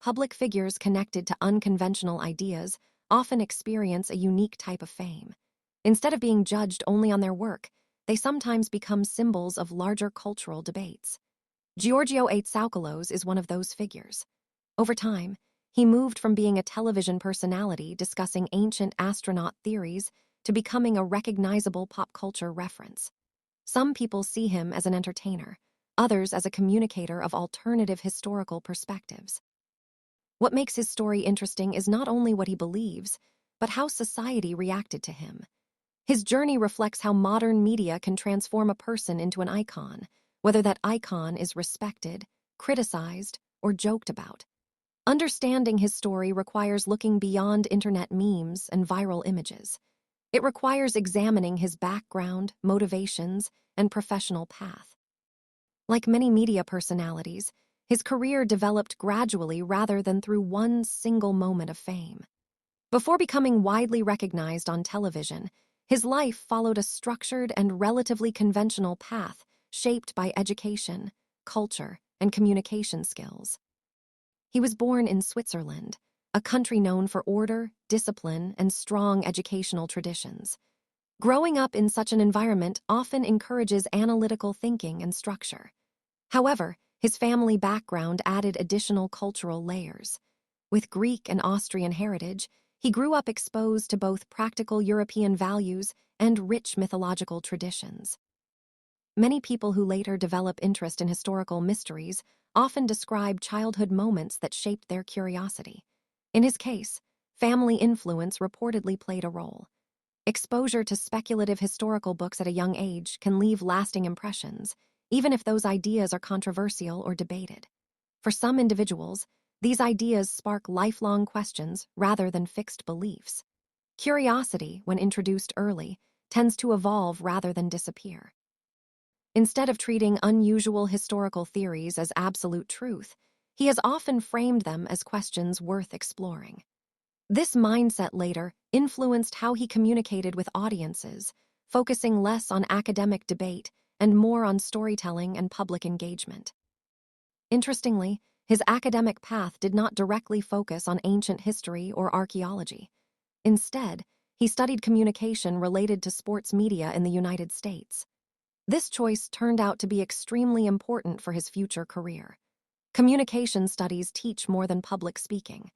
public figures connected to unconventional ideas often experience a unique type of fame. Instead of being judged only on their work, they sometimes become symbols of larger cultural debates. Giorgio A. Tsoukalos is one of those figures. Over time, he moved from being a television personality discussing ancient astronaut theories to becoming a recognizable pop culture reference. Some people see him as an entertainer, others as a communicator of alternative historical perspectives. What makes his story interesting is not only what he believes, but how society reacted to him. His journey reflects how modern media can transform a person into an icon, whether that icon is respected, criticized, or joked about. Understanding his story requires looking beyond internet memes and viral images. It requires examining his background, motivations, and professional path. Like many media personalities, his career developed gradually rather than through one single moment of fame. Before becoming widely recognized on television, his life followed a structured and relatively conventional path shaped by education, culture, and communication skills. He was born in Switzerland, a country known for order, discipline, and strong educational traditions. Growing up in such an environment often encourages analytical thinking and structure. However, his family background added additional cultural layers. With Greek and Austrian heritage, he grew up exposed to both practical European values and rich mythological traditions. Many people who later develop interest in historical mysteries often describe childhood moments that shaped their curiosity. In his case, family influence reportedly played a role. Exposure to speculative historical books at a young age can leave lasting impressions, even if those ideas are controversial or debated. For some individuals, these ideas spark lifelong questions rather than fixed beliefs. Curiosity, when introduced early, tends to evolve rather than disappear. Instead of treating unusual historical theories as absolute truth, he has often framed them as questions worth exploring. This mindset later influenced how he communicated with audiences, focusing less on academic debate and more on storytelling and public engagement. Interestingly, his academic path did not directly focus on ancient history or archaeology. Instead, he studied communication related to sports media in the United States. This choice turned out to be extremely important for his future career. Communication studies teach more than public speaking.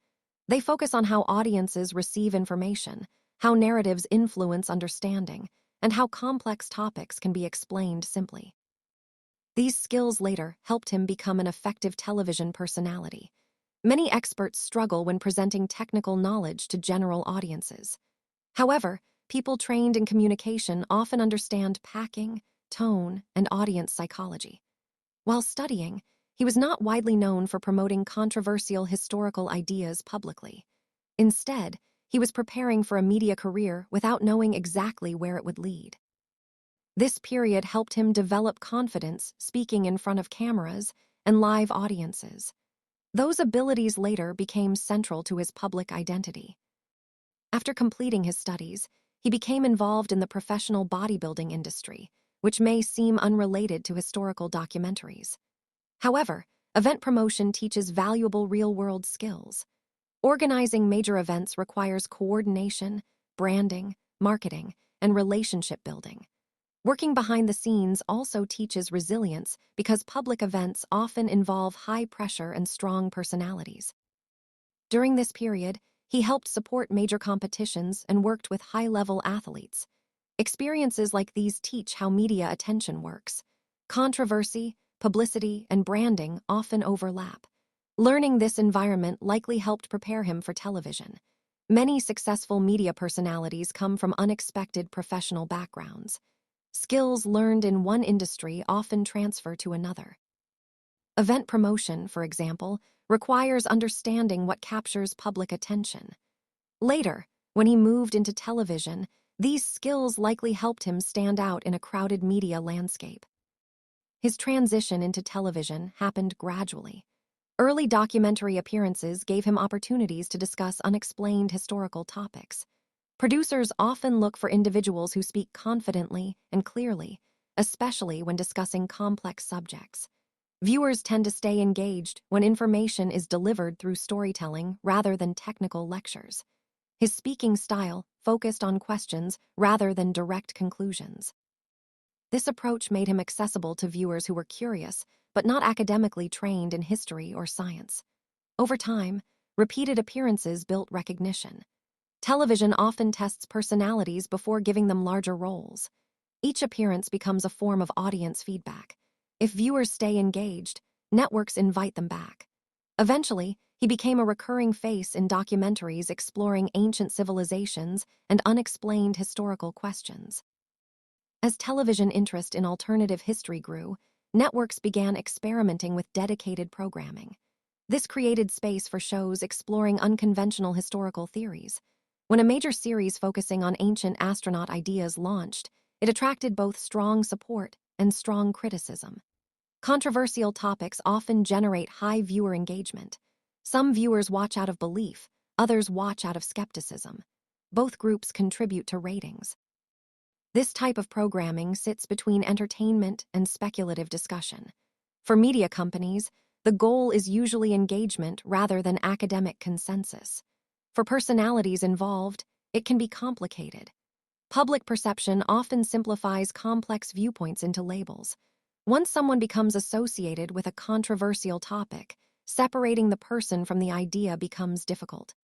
They focus on how audiences receive information, how narratives influence understanding, and how complex topics can be explained simply. These skills later helped him become an effective television personality. Many experts struggle when presenting technical knowledge to general audiences. However, people trained in communication often understand packing, tone, and audience psychology. While studying, he was not widely known for promoting controversial historical ideas publicly. Instead, he was preparing for a media career without knowing exactly where it would lead. This period helped him develop confidence speaking in front of cameras and live audiences. Those abilities later became central to his public identity. After completing his studies, he became involved in the professional bodybuilding industry, which may seem unrelated to historical documentaries. However, event promotion teaches valuable real-world skills. Organizing major events requires coordination, branding, marketing, and relationship building. Working behind the scenes also teaches resilience because public events often involve high pressure and strong personalities. During this period, he helped support major competitions and worked with high-level athletes. Experiences like these teach how media attention works. Controversy, publicity, and branding often overlap. Learning this environment likely helped prepare him for television. Many successful media personalities come from unexpected professional backgrounds. Skills learned in one industry often transfer to another. Event promotion, for example, requires understanding what captures public attention. Later, when he moved into television, these skills likely helped him stand out in a crowded media landscape. His transition into television happened gradually. Early documentary appearances gave him opportunities to discuss unexplained historical topics. Producers often look for individuals who speak confidently and clearly, especially when discussing complex subjects. Viewers tend to stay engaged when information is delivered through storytelling rather than technical lectures. His speaking style focused on questions rather than direct conclusions. This approach made him accessible to viewers who were curious, but not academically trained in history or science. Over time, repeated appearances built recognition. Television often tests personalities before giving them larger roles. Each appearance becomes a form of audience feedback. If viewers stay engaged, networks invite them back. Eventually, he became a recurring face in documentaries exploring ancient civilizations and unexplained historical questions. As television interest in alternative history grew, networks began experimenting with dedicated programming. This created space for shows exploring unconventional historical theories. When a major series focusing on ancient astronaut ideas launched, it attracted both strong support and strong criticism. Controversial topics often generate high viewer engagement. Some viewers watch out of belief, others watch out of skepticism. Both groups contribute to ratings. This type of programming sits between entertainment and speculative discussion. For media companies, the goal is usually engagement rather than academic consensus. For personalities involved, it can be complicated. Public perception often simplifies complex viewpoints into labels. Once someone becomes associated with a controversial topic, separating the person from the idea becomes difficult.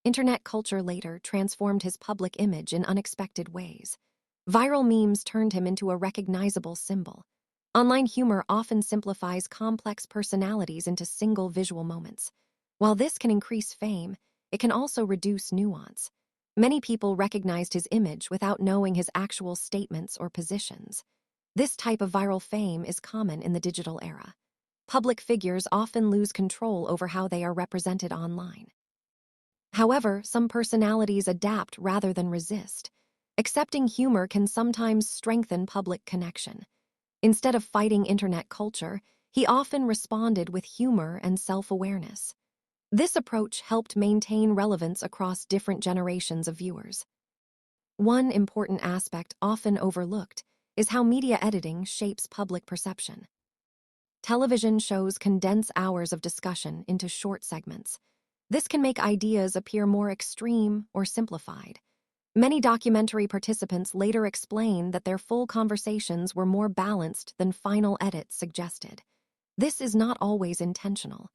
Internet culture later transformed his public image in unexpected ways. Viral memes turned him into a recognizable symbol. Online humor often simplifies complex personalities into single visual moments. While this can increase fame, it can also reduce nuance. Many people recognized his image without knowing his actual statements or positions. This type of viral fame is common in the digital era. Public figures often lose control over how they are represented online. However, some personalities adapt rather than resist. Accepting humor can sometimes strengthen public connection. Instead of fighting internet culture, he often responded with humor and self-awareness. This approach helped maintain relevance across different generations of viewers. One important aspect often overlooked is how media editing shapes public perception. Television shows condense hours of discussion into short segments. This can make ideas appear more extreme or simplified. Many documentary participants later explain that their full conversations were more balanced than final edits suggested. This is not always intentional.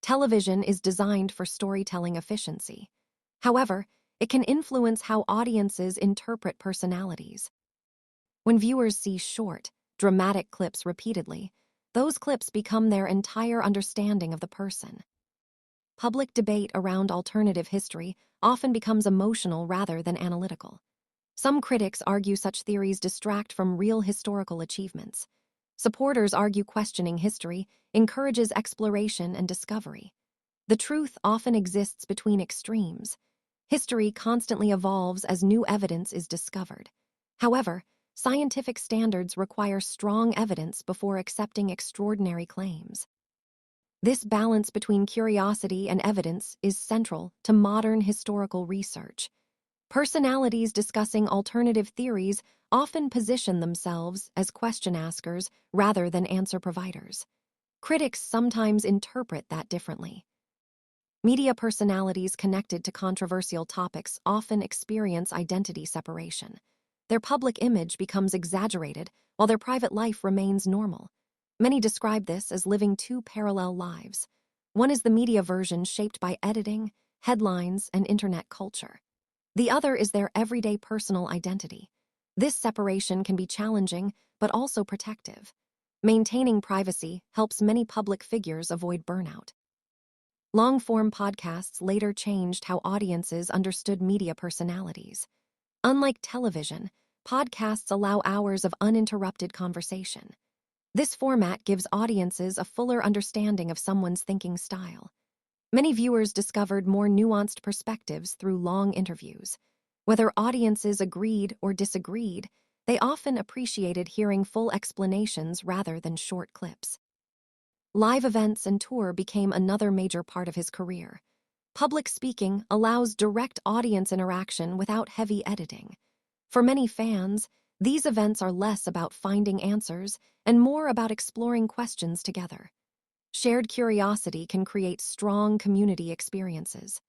Television is designed for storytelling efficiency. However, it can influence how audiences interpret personalities. When viewers see short, dramatic clips repeatedly, those clips become their entire understanding of the person. Public debate around alternative history often becomes emotional rather than analytical. Some critics argue such theories distract from real historical achievements. Supporters argue questioning history encourages exploration and discovery. The truth often exists between extremes. History constantly evolves as new evidence is discovered. However, scientific standards require strong evidence before accepting extraordinary claims. This balance between curiosity and evidence is central to modern historical research. Personalities discussing alternative theories often position themselves as question askers rather than answer providers. Critics sometimes interpret that differently. Media personalities connected to controversial topics often experience identity separation. Their public image becomes exaggerated while their private life remains normal. Many describe this as living two parallel lives. One is the media version shaped by editing, headlines, and internet culture. The other is their everyday personal identity. This separation can be challenging, but also protective. Maintaining privacy helps many public figures avoid burnout. Long-form podcasts later changed how audiences understood media personalities. Unlike television, podcasts allow hours of uninterrupted conversation. This format gives audiences a fuller understanding of someone's thinking style. Many viewers discovered more nuanced perspectives through long interviews. Whether audiences agreed or disagreed, they often appreciated hearing full explanations rather than short clips. Live events and tour became another major part of his career. Public speaking allows direct audience interaction without heavy editing. For many fans, These events are less about finding answers and more about exploring questions together. Shared curiosity can create strong community experiences.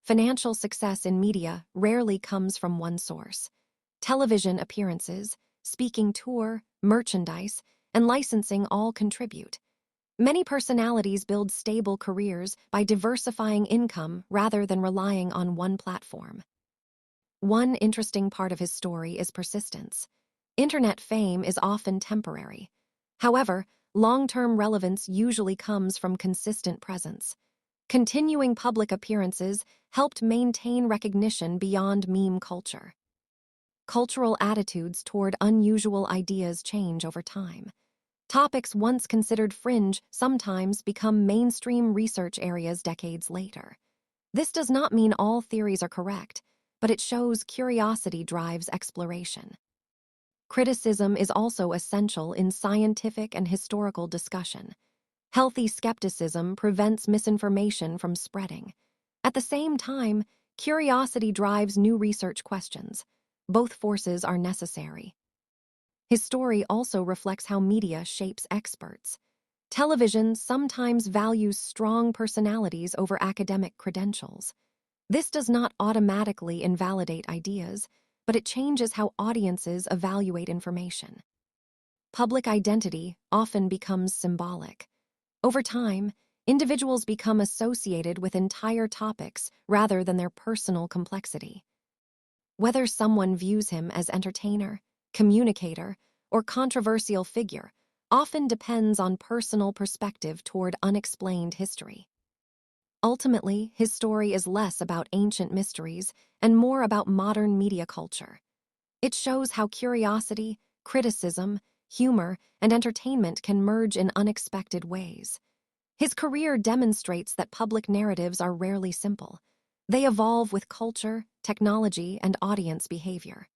Financial success in media rarely comes from one source. Television appearances, speaking tour, merchandise, and licensing all contribute. Many personalities build stable careers by diversifying income rather than relying on one platform. One interesting part of his story is persistence. Internet fame is often temporary. However, long-term relevance usually comes from consistent presence. Continuing public appearances helped maintain recognition beyond meme culture. Cultural attitudes toward unusual ideas change over time. Topics once considered fringe sometimes become mainstream research areas decades later. This does not mean all theories are correct, but it shows curiosity drives exploration. Criticism is also essential in scientific and historical discussion. Healthy skepticism prevents misinformation from spreading. At the same time, curiosity drives new research questions. Both forces are necessary. His story also reflects how media shapes experts. Television sometimes values strong personalities over academic credentials. This does not automatically invalidate ideas, but it changes how audiences evaluate information. Public identity often becomes symbolic. Over time, individuals become associated with entire topics rather than their personal complexity. Whether someone views him as entertainer, communicator, or controversial figure often depends on personal perspective toward unexplained history. Ultimately, his story is less about ancient mysteries and more about modern media culture. It shows how curiosity, criticism, humor, and entertainment can merge in unexpected ways. His career demonstrates that public narratives are rarely simple. They evolve with culture, technology, and audience behavior.